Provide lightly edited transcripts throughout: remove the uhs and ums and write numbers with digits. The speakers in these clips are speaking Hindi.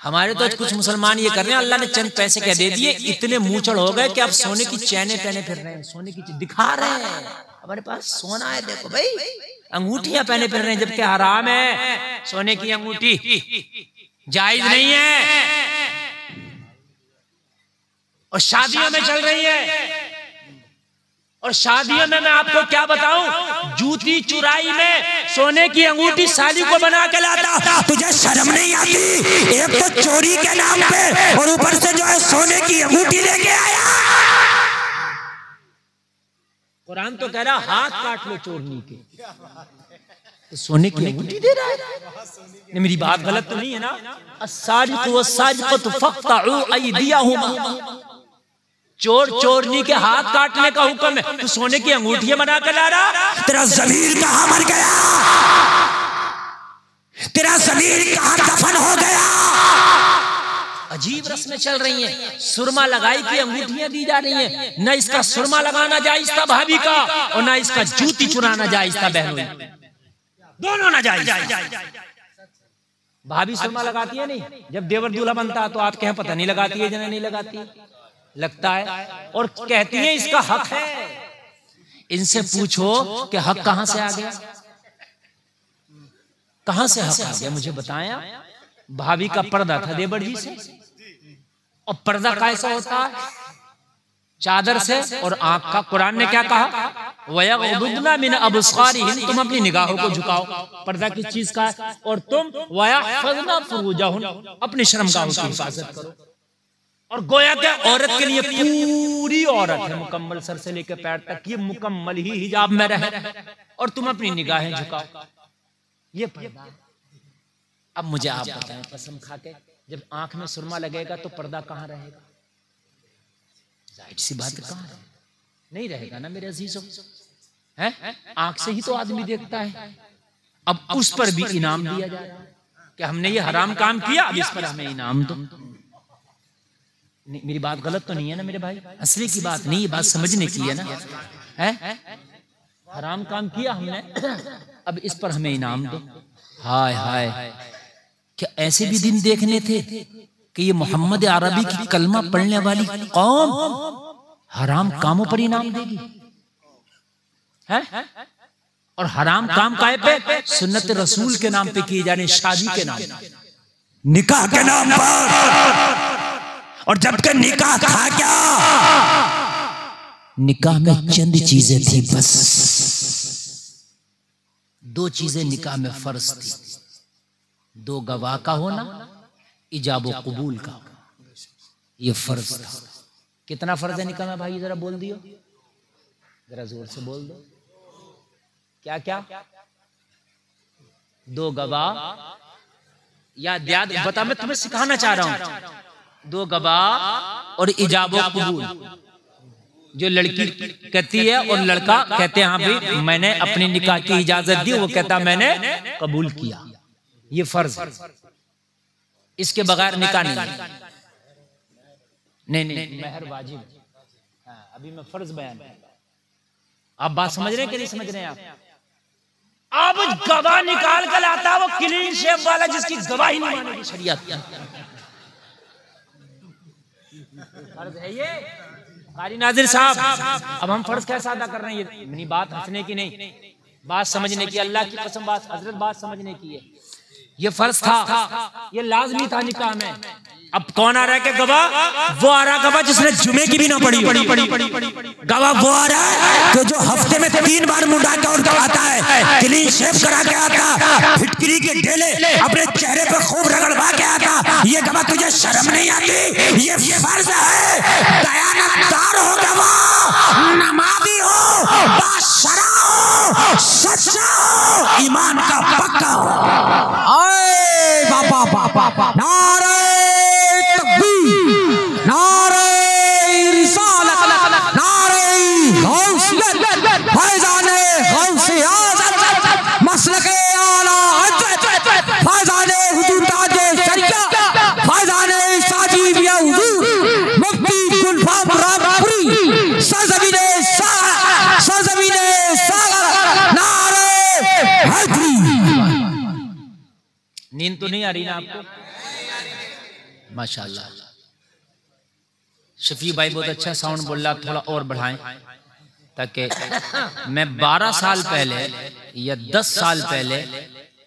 हमारे तो कुछ मुसलमान ये कर रहे हैं, अल्लाह ने चंद पैसे क्या दे दिए, इतने मुंहचड़ हो गए कि आप सोने की चैने पहने फिर रहे हैं, सोने की दिखा रहे हैं हमारे पास सोना है, देखो भाई अंगूठियां पहने फिर रहे हैं, जबकि हराम है सोने की अंगूठी, जायज नहीं है। और शादियों में चल रही है, और शादियों में मैं आपको क्या बताऊं, जूती चुराई में सोने की अंगूठी साली को बना के लाता। तुझे शर्म नहीं आती? एक तो चोरी के नाम पे और ऊपर से जो है सोने की अंगूठी लेके आया। कुरान तो कह रहा हाथ काट लो चोरनी के, तो सोने की अंगूठी दे रहा है। मेरी बात गलत तो नहीं है ना? अस्सारिक़ु वस्सारिक़तु फ़क़्तऊ अयदियहुमा, चोर चोरनी के हाथ काटने का हुक्म है, तू सोने की अंगूठियां बना कर ला रहा। तेरा ज़मीर कहाँ मर गया? तेरा ज़मीर कहाँ दफन हो गया? अजीब रस्में चल रही हैं, सुरमा लगाई की अंगूठियां दी जा रही हैं। न इसका सुरमा लगाना जायज था भाभी का, और न इसका जूती चुराना जायज था बहनों, दोनों ना जायज। भाभी सुरमा लगाती है नहीं, जब देवर दूल्हा बनता तो आप कहें पता नहीं लगाती है, जना नहीं लगाती, लगता है, और कहती है इसका हक है। इनसे पूछो कि हक कहां से आ गया, कहां से हक आ गया, मुझे बताया। भाभी का पर्दा था देवर जी से, और पर्दा कैसा होता है? चादर से और आंख का। कुरान ने क्या कहा? वयग़ुद्दुना मिन अब्सारिहिन, तुम अपनी निगाहों को झुकाओ, पर्दा किस चीज का है, और तुम वयहफ़ज़ना फ़ुरूजहुन, अपनी शर्मगाहों की हिफाजत करो। और गोया क्या औरत के लिए पूरी औरत है, मुकम्मल सर से लेकर पैर तक ये मुकम्मल ही हिजाब में रहे, और तुम अपनी निगाहें झुकाओ, ये पर्दा। अब मुझे आप बताएं कसम खा के, जब आंख में सुरमा लगेगा तो पर्दा कहाँ रहेगा? जाहिर सी बात है कहाँ रहेगा? नहीं रहेगा ना मेरे अजीजों, हैं? आंख से ही तो आदमी देखता है। अब उस पर भी इनाम दिया जाए कि हमने ये हराम काम किया, अब इस पर हमें इनाम दो। मेरी बात गलत तो नहीं है ना मेरे भाई? हंसने की बात नहीं, ये बात समझने की है ना? है हराम काम किया हमने, अब इस पर हमें इनाम दो। हाय हाय, क्या ऐसे भी दिन देखने थे कि ये मोहम्मद अरबी की कलमा पढ़ने वाली कौम हराम कामों पर इनाम देगी, है? और हराम काम काहे पे? सुन्नत रसूल के नाम पे किए जाने, शादी के नाम, निकाह के नाम पर। और जबकि निकाह था क्या? निकाह में चंद चीजें थी बस, दो चीजें निकाह में फर्ज थी, दो गवाह का होना, इजाब व कबूल का, ये फर्ज था। कितना फर्ज है निकाह में भाई? जरा बोल दियो, जरा जोर से बोल दो। क्या क्या? दो गवाह, याद बता, मैं तुम्हें सिखाना चाह रहा हूं। दो गवाह और इजाब व कबूल, जो लड़की कहती है और लड़का कहते हैं हाँ भाई मैंने अपनी निकाह की इजाजत दी, वो कहता मैंने कबूल किया, ये फर्ज है, इसके बगैर निकाह नहीं, महर वाजिब। अभी मैं फर्ज बयान, आप बात समझ रहे हैं कि नहीं समझ रहे हैं आप? अब गवाह निकाल कर लाता वो क्लीन शेव वाला, जिसकी गवाही नहीं मानेगी शरीयत। फर्ज है ये कारी नाजिर साहब। अब हम फर्ज कैसा अदा कर रहे हैं? ये मेरी बात हंसने की नहीं, बात समझने की, अल्लाह की कसम बात हजरत बात समझने की है। ये फर्ज था, ये लाजमी था निकाह में। अब कौन आ रहा है कि गवाह? वो आ रहा गवाह जिसने जुमे की भी ना पढ़ी। गवाह वो आ रहा है कि जो हफ्ते में 3 बार मुंडा के और आता है, क्लीन शेव करा के आता, फिटकरी के ढेले अपने चेहरे पे खूब रगड़वा के आता। ये गवाह तुझे शर्म नहीं आती? ये फर्ज है। दयानतदार हो गवाह, नमाजी हो, बाशरा हो, सच्चा हो, ईमान का पक्का हो। आए बाबा बाबा, नारे तकबीर, नारे रिसालत, नारे गौसियत, फैज़ाने गौसे आज़म, मसलके आला हज़रत, फैज़ाने हुजूर ताजे शरीयत, फैज़ाने साजीबिया हुजूर, मुफ्ती गुलफाम रामपुरी, सरज़मीने सागर, नारे हैदरी। नींद तो नहीं आ रही ना आपको? माशाल्लाह। शफी भाई बहुत अच्छा साउंड बोल रहा, थोड़ा और बढ़ाएं ताकि मैं 12 साल पहले या 10 साल पहले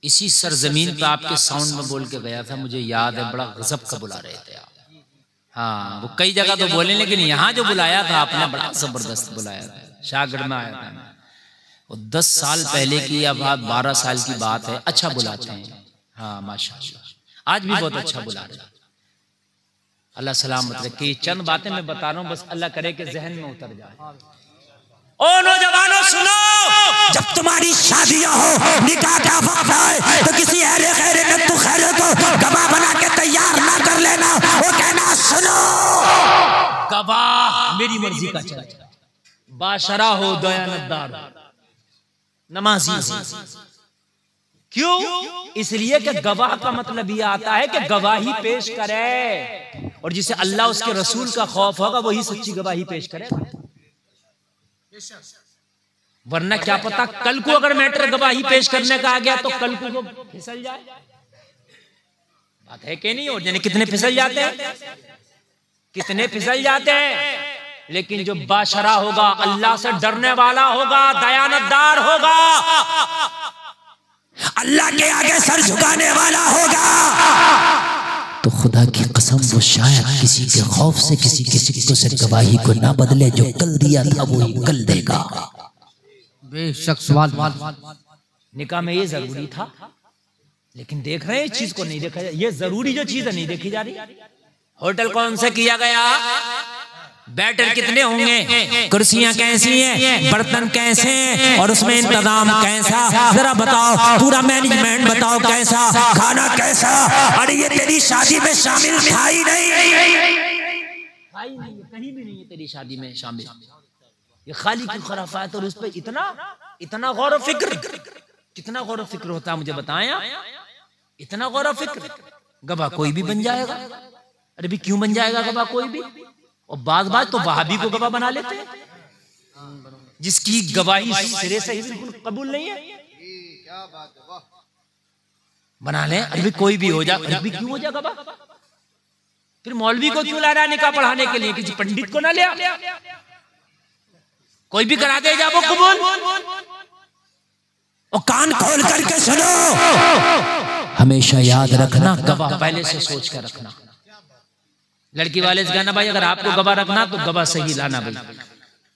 इसी सरजमीन पे आपके साउंड में बोल के गया था, मुझे याद है। बड़ा गजब का बुला रहे थे आप। हाँ, वो कई जगह तो बोले, लेकिन यहाँ जो बुलाया था आपने बड़ा जबरदस्त बुलाया था। शाहगढ़ में आया था वो 10 साल पहले की या 12 साल की बात है। अच्छा बुलाते हैं, हाँ माशाल्लाह। आज भी बहुत अच्छा बुला रहे हैं। अल्लाह सलामत रखे। चंद बातें मैं बता रहा हूँ, बस अल्लाह करे कि जहन में उतर जाए। ओ नौजवानों सुनो, जब तुम्हारी शादियां हो, निकाह का वक्त आए, तो किसी अहले खैर नत्तु खैर को गवाह बना के तैयार ना कर लेना। वो कहना सुनो, गवाह मेरी मर्जी का चला, बाशरा हो, दयानतदार हो, नमाजी हो। क्यों? इसलिए कि गवाह का मतलब ये आता है कि गवाही पेश करे, और जिसे अल्लाह उसके रसूल का खौफ होगा वही सच्ची गवाही पेश करेगा। वरना क्या पता कल को अगर मैटर गवाही पेश करने का आ गया तो कल को फिसल जाए। बात है कि नहीं? और यानी कितने फिसल जाते हैं, कितने फिसल जाते हैं। लेकिन जो बाशरा होगा, अल्लाह से डरने वाला होगा, दयानतदार होगा, अल्लाह के आगे सर झुकाने वाला होगा, तो खुदा की कसम वो शायद किसी के खौफ से किसी को से गवाही को ना बदले। जो कल दिया था वो ही कल देगा। बेशक सवाल निकाह में ये जरूरी था, लेकिन देख रहे हैं इस चीज को नहीं देखा जा। ये जरूरी जो चीज है नहीं देखी जा रही। होटल कौन सा किया गया, बैटर कितने होंगे, कुर्सियां कैसी हैं, बर्तन कैसे हैं, और उसमें इंतजाम कैसा, जरा बताओ, पूरा मैनेजमेंट बताओ कैसा, खाना कैसा। अरे ये तेरी शादी में शामिल था ही नहीं, कहीं भी नहीं है तेरी शादी में शामिल। ये खाली की खुराफात, और उस पर इतना गौर व फिक्र, कितना गौर व फिक्र होता है मुझे बताएं। इतना गौर व फिक्र। गवाह कोई भी बन जाएगा। अरे भी क्यों बन जाएगा गवाह कोई भी? और बात तो वहाबी को गवाह बना लेते हैं, जिसकी गवाही सिरे से ही बिल्कुल कबूल नहीं है, बना ले। अरे भी कोई भी हो जा, अरे भी क्यों हो जा गवाह? फिर मौलवी को क्यों ला रहा है निकाह पढ़ाने के लिए? किसी पंडित को ना ले, कोई भी करा दे जा वो कबूल। और कान खोल करके सुनो, हमेशा याद रखना, गवाह पहले से सोच कर रखना। लड़की वाले से कहना भाई अगर आपको गवाह रखना तो गवाह सही लाना भाई,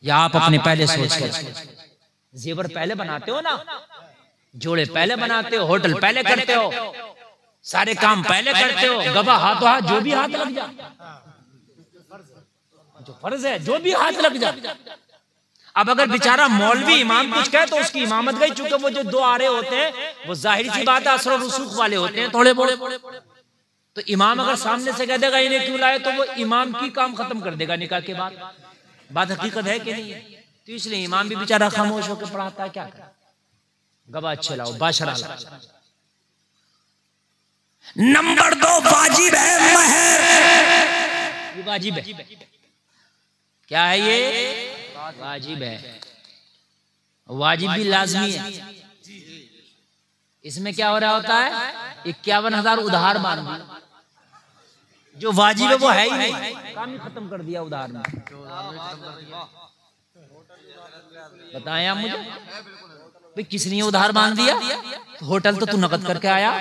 या आप अपने पहले सोच कर। जेवर पहले बनाते हो ना, जोड़े पहले बनाते हो, होटल पहले करते हो, सारे काम पहले करते हो। गवाह हाथों हाथ जो भी हाथ लग जा, जो फर्ज है जो भी हाथ लग जा। अब अगर बेचारा मौलवी इमाम कुछ कहे तो उसकी इमामत गई, चूंकि वो जो दो आरे होते हैं वो जाहिर सी बात है असर और रुसूख वाले होते हैं थोड़े बहुत। तो इमाम अगर सामने से कह देगा इन्हें क्यों लाए, तो वो इमाम की काम खत्म कर देगा निकाह के बाद। बात हकीकत है कि नहीं है? तो इसलिए इमाम भी बेचारा खामोश होकर पढ़ाता है। क्या करे, गवाह अच्छे लाओ, बाशरा लाओ। नंबर 2 वाजिब है महर। ये वाजिब है। क्या है ये? वाजिब है। वाजिब भी लाजमी है। इसमें क्या हो रहा होता है, 51,000 उधार बांध दिया। जो वाजिब है वो है ही नहीं, काम ही खत्म कर दिया उधार में। बताएं आप मुझे भाई, किसने उधार बांध दिया? होटल तो तू नकद करके आया,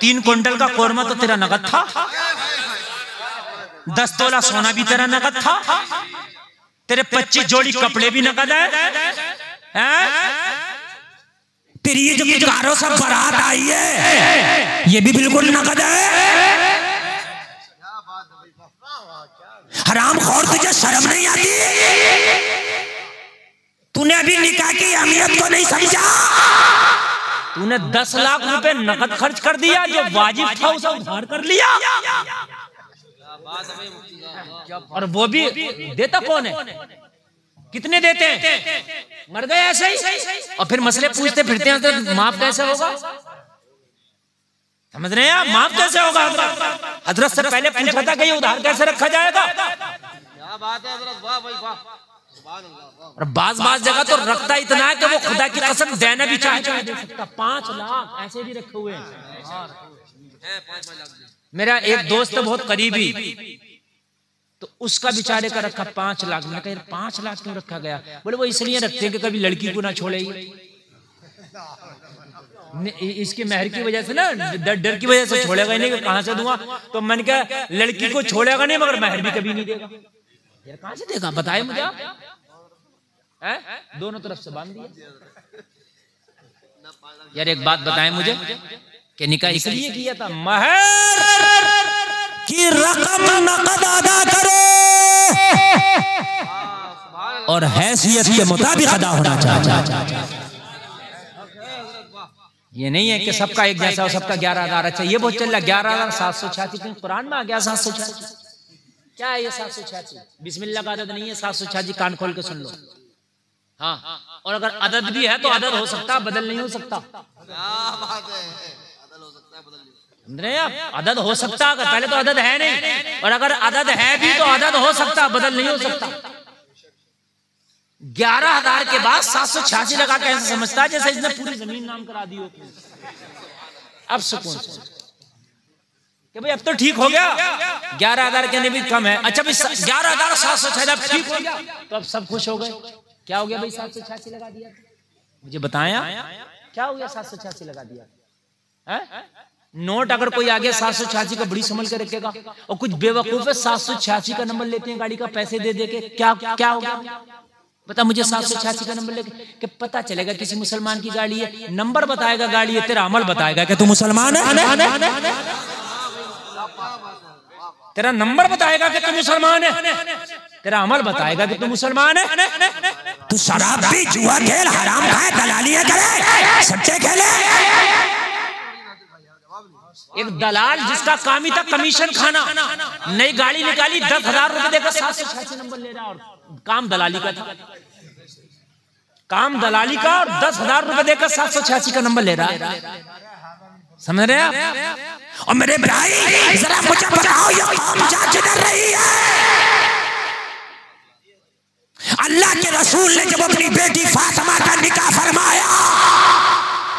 3 क्विंटल का कोरमा तो तेरा नकद था, 10 तोला सोना भी तेरा नकद था, तेरे 25 जोड़ी कपड़े भी नकद है? तेरी ये जो कारों से बारात आई है ये भी बिल्कुल नकद है। हराम खोर, तुझे शर्म नहीं आती? तूने अभी निकाह की अहमियत को नहीं समझा। तूने 10 लाख रुपए नकद खर्च कर दिया, जो वाजिब था उसे उधार कर लिया। और वो भी देता कौन है? कितने देते हैं? मर गए ऐसे ही। और फिर मसले पूछते फिरते हैं तो माफ कैसे होगा? समझ रहे हैं आप? माफ कैसे होगा? हजरत से पहले पूछा था कि ये उधार कैसे रखा जाएगा? क्या बात है हजरत, वाह भाई वाह। और बाज जगह तो रखता इतना है कि वो खुदा की कसम देना भी चाहे दे सकता। 5 लाख ऐसे भी रखे हुए हैं। मेरा एक दोस्त है बहुत करीबी, तो उसका बेचारे का रखा 5 लाख। मैंने कहा 5 लाख क्यों रखा गया? बोले वो इसलिए रखते हैं कि कभी लड़की को ना छोड़े। इसकी मेहर की वजह से ना, डर की वजह से छोड़ेगा ही नहीं, कहां से दूंगा। तो मैंने कहा लड़की को छोड़ेगा नहीं मगर मेहर भी कभी नहीं देगा। यार कहां से देगा बताए मुझे आप? दोनों तरफ से बांध दिया। यार एक बात बताएं मुझे कि निकाह इसलिए किया था महर की रकम नकद अदा करो और हैसियत के मुताबिक अदा होना चाहिए। ये नहीं है कि सबका एक जैसा हो, सबका 11,000। अच्छा ये बहुत चल रहा 11,786 कुरान में आ गया 786। क्या है ये 786? बिस्मिल्लाह का अदद नहीं है 786। कान खोल के सुन लो। हाँ, और अगर अदद भी है तो अदद हो सकता, बदल नहीं हो सकता। आप अदद हो सकता, अगर पहले तो अदद है नहीं, और अगर अदद है भी तो अदद हो सकता, बदल नहीं हो सकता। 11,000 के बाद 786 लगा के ऐसा समझता है जैसे इसने पूरी जमीन नाम करा दी हो। अब सुकून कि भाई अब तो ठीक हो गया, 11,000 के भी कम है। अच्छा भाई 11,786 ठीक हो गया तो अब सब खुश हो गए। क्या हो गया भाई 786 लगा दिया? मुझे बताया क्या हो गया 786 लगा दिया है? नोट अगर कोई आगे 786 का बड़ी संभल के रखेगा, और कुछ बेवकूफ है 786 का नंबर लेते हैं गाड़ी का पैसे दे दे के। क्या क्या हो गया बता मुझे? 786 का नंबर लेके कि पता चलेगा किसी मुसलमान की गाड़ी है, नंबर बताएगा गाड़ी है, तेरा अमल बताएगा कि तू मुसलमान है। तेरा नंबर बताएगा कि तू मुसलमान है, तेरा अमल बताएगा कि तू मुसलमान है। तू शराब पी, जुआ खेल, हराम खाए, दलालियां करे, सट्टे खेले। एक दलाल जिसका काम ही था कमीशन खाना, नई गाड़ी निकाली 10,000 रुपए देकर 786 नंबर ले रहा, और काम दलाली का था। काम दलाली का, और 10,000 रुपए देकर 786 का नंबर ले रहा है। समझ रहे आप? और मेरे भाई जरा मुझे बताओ ये कौम जा किधर रही है? अल्लाह के रसूल ने जब अपनी बेटी फातिमा का निकाह फरमाया,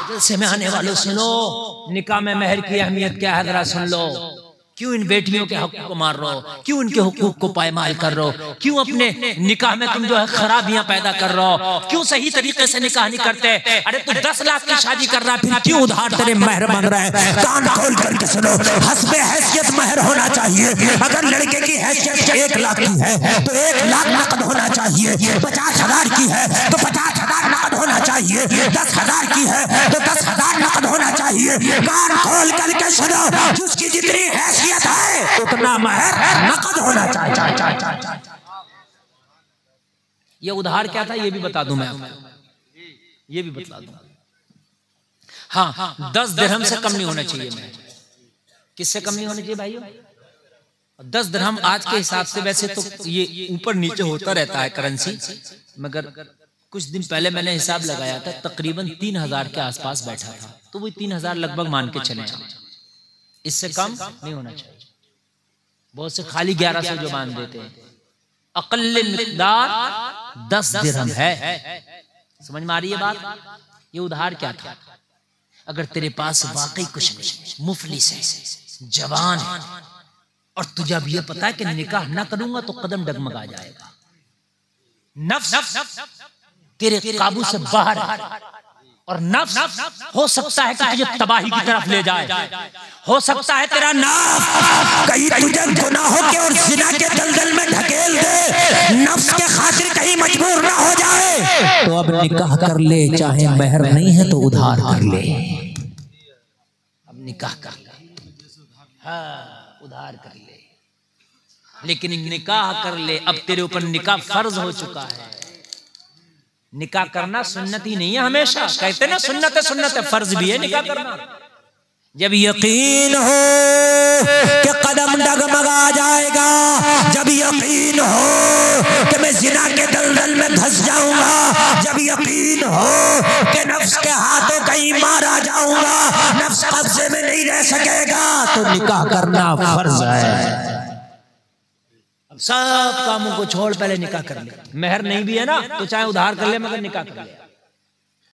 जलसे में आने वालों सुनो, निकाह में महर की अहमियत क्या है जरा सुन लो। क्यों इन बेटियों के हक को मार रहे हो? क्यों उनके हुकूक को पायमाल कर रहे हो? क्यों अपने निकाह में तुम जो है खराबियां पैदा कर रहे हो? क्यों सही तरीके से निकाह नहीं करते? अरे तू 10 लाख की शादी कर रहा है, फिर क्यों उधार तेरे महर मांग रहा है? कान खोल करके सुनो, हस्बे हैसियत महर होना चाहिए। अगर लड़के की हैसियत 1 लाख की है तो 1 लाख नकद होना चाहिए। 50,000 की है तो 50,000 नकद होना चाहिए। 10,000 की है तो 10,000 नकद होना चाहिए। कान खोल करके सुनो, जिसकी जितनी हैसियत है उतना महर नकद होना चाहिए। ये उधार क्या था ये भी बता दूं मैं आपको, ये भी बता दूं। हाँ, 10 दिरहम से कम नहीं होना चाहिए। मैं किससे कम नहीं होना चाहिए भाइयों? 10 दिरहम आज के हिसाब से वैसे तो ये ऊपर नीचे होता रहता है करेंसी, मगर कुछ दिन पहले मैंने हिसाब लगाया था, तकरीबन 3,000 के आसपास बैठा था। तो वो 3,000 लगभग मान के चले, इससे कम नहीं होना चाहिए। बहुत से खाली 1100 जो मान देते हैं। अकल्ल मिक़दार 10 दिरहम है। समझ में आ रही है बात? ये उधार क्या था? अगर तेरे पास वाकई कुछ नहीं, मुफलिस है, जवान है, और तुझे अब ये पता है कि निकाह ना करूंगा तो कदम डगमगा जाएगा, नफ्स तेरे काबू से बाहर है, और नफ्स हो सकता है कि तुझे तबाही की तरफ ले जाए, हो सकता है तेरा नफ्स कहीं तुझे गुनाहों के और जिना के दलदल में ढकेल दे, नफ्स के खातिर कहीं मजबूर ना हो जाए। तो अब निकाह कर ले, चाहे महर नहीं है तो उधार कर ले। अब निकाह कर ले, हाँ उधार कर ले, लेकिन निकाह कर ले। अब तेरे ऊपर निकाह फर्ज हो चुका है। निकाह करना सुन्नत ही नहीं है, हमेशा कहते ना सुन्नत है, सुन्नत है, फर्ज भी है निकाह करना। जब यकीन हो कि कदम डगमगा जाएगा, जब यकीन हो कि मैं जिना के दलदल में धंस जाऊंगा, जब यकीन हो कि नफ्स के हाथों कहीं मारा जाऊंगा, नफ्स कब्जे में नहीं रह सकेगा, तो निकाह करना फर्ज है। सब कामों को छोड़ पहले निकाह कर ले। महर नहीं भी है ना तो चाहे उधार कर ले मगर निकाह कर ले।